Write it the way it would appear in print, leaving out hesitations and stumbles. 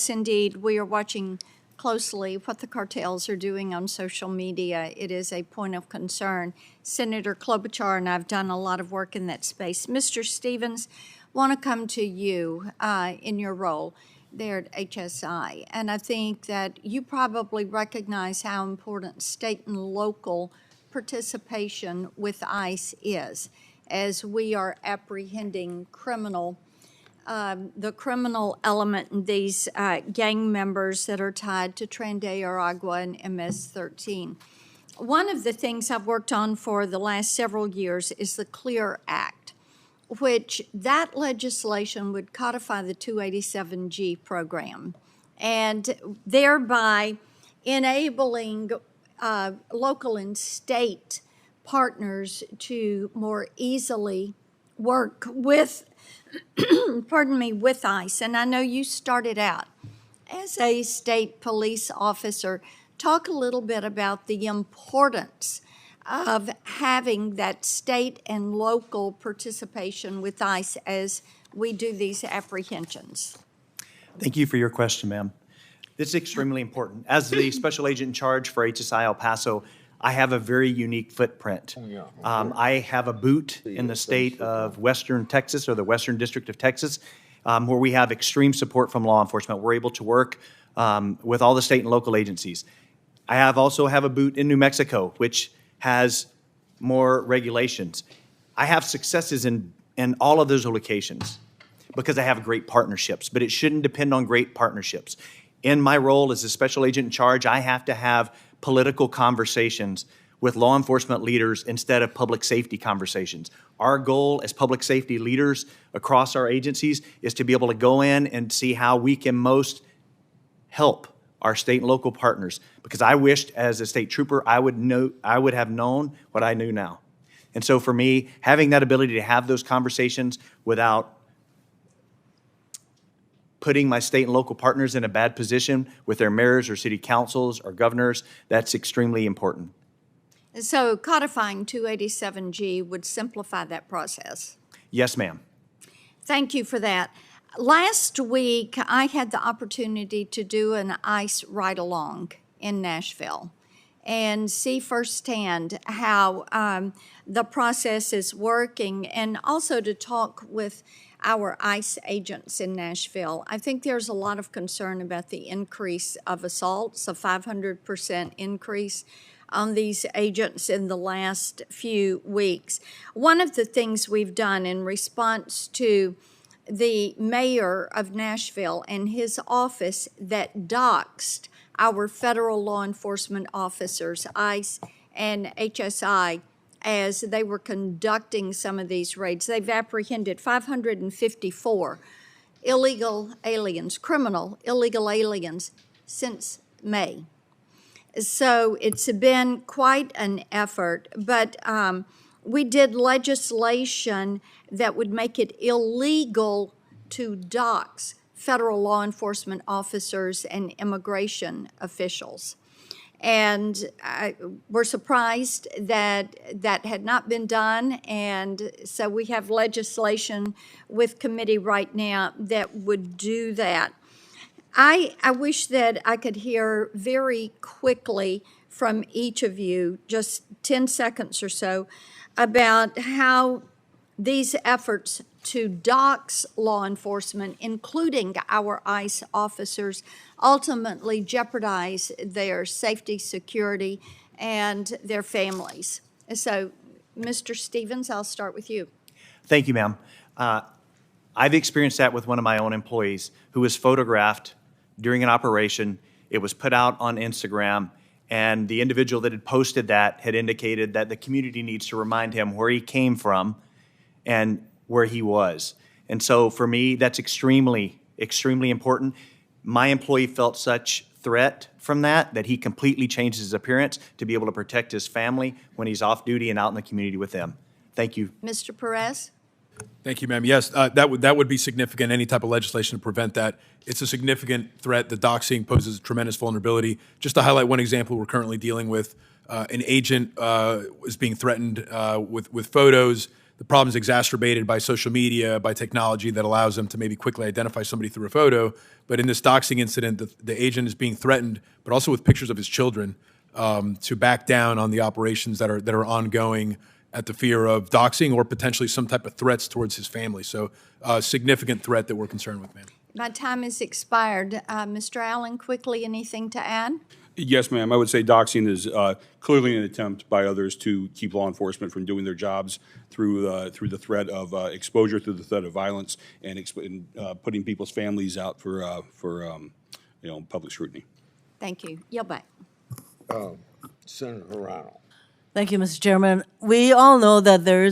Indeed, we are watching closely what the cartels are doing on social media. It is a point of concern. Senator Klobuchar and I have done a lot of work in that space. Mr. Stevens, want to come to you in your role there at HSI. And I think that you probably recognize how important state and local participation with ICE is as we are apprehending the criminal element in these gang members that are tied to Tren de Aragua and MS-13. One of the things I've worked on for the last several years is the CLEAR Act, which that legislation would codify the 287G program and thereby enabling local and state partners to more easily work with with ICE. And I know you started out as a state police officer. Talk a little bit about the importance of having that state and local participation with ICE as we do these apprehensions. Thank you for your question, ma'am. This is extremely important. As the special agent in charge for HSI El Paso, I have a very unique footprint. I have a boot in the state of Western Texas, or the Western District of Texas, where we have extreme support from law enforcement. We're able to work with all the state and local agencies. I also have a boot in New Mexico, which has more regulations. I have successes in all of those locations because I have great partnerships, but it shouldn't depend on great partnerships. In my role as a special agent in charge, I have to have political conversations with law enforcement leaders instead of public safety conversations. Our goal as public safety leaders across our agencies is to be able to go in and see how we can most help our state and local partners, because I wished as a state trooper I would have known what I knew now. And so for me, having that ability to have those conversations without putting my state and local partners in a bad position with their mayors or city councils or governors, that's extremely important. So codifying 287G would simplify that process. Yes, ma'am. Thank you for that. Last week, I had the opportunity to do an ICE ride-along in Nashville and see firsthand how the process is working, and also to talk with our ICE agents in Nashville. I think there's a lot of concern about the increase of assaults, a 500% increase on these agents in the last few weeks. One of the things we've done in response to the mayor of Nashville and his office that doxed our federal law enforcement officers, ICE and HSI, as they were conducting some of these raids. They've apprehended 554 illegal aliens, criminal illegal aliens, since May. So it's been quite an effort, but we did legislation that would make it illegal to dox federal law enforcement officers and immigration officials. And we're surprised that that had not been done, and so we have legislation with committee right now that would do that. I wish that I could hear very quickly from each of you, just 10 seconds or so, about how these efforts to dox law enforcement, including our ICE officers, ultimately jeopardize their safety, security, and their families. So, Mr. Stevens, I'll start with you. Thank you, ma'am. I've experienced that with one of my own employees who was photographed during an operation. It was put out on Instagram, and the individual that had posted that had indicated that the community needs to remind him where he came from and where he was. And so for me, that's extremely, extremely important. My employee felt such threat from that he completely changed his appearance to be able to protect his family when he's off duty and out in the community with them. Thank you. Mr. Perez? Thank you, ma'am. Yes, that would be significant, any type of legislation to prevent that. It's a significant threat. The doxing poses a tremendous vulnerability. Just to highlight one example we're currently dealing with, an agent is being threatened with photos the problem's exacerbated by social media, by technology that allows them to maybe quickly identify somebody through a photo. But in this doxing incident, the agent is being threatened, but also with pictures of his children, to back down on the operations that are ongoing at the fear of doxing or potentially some type of threats towards his family. So a significant threat that we're concerned with, ma'am. My time has expired. Mr. Allen, quickly, anything to add? Yes, ma'am. I would say doxing is clearly an attempt by others to keep law enforcement from doing their jobs through the threat of exposure, through the threat of violence, and putting people's families out for public scrutiny. Thank you. Yield back. Senator Harano. Thank you, Mr. Chairman. We all know that there is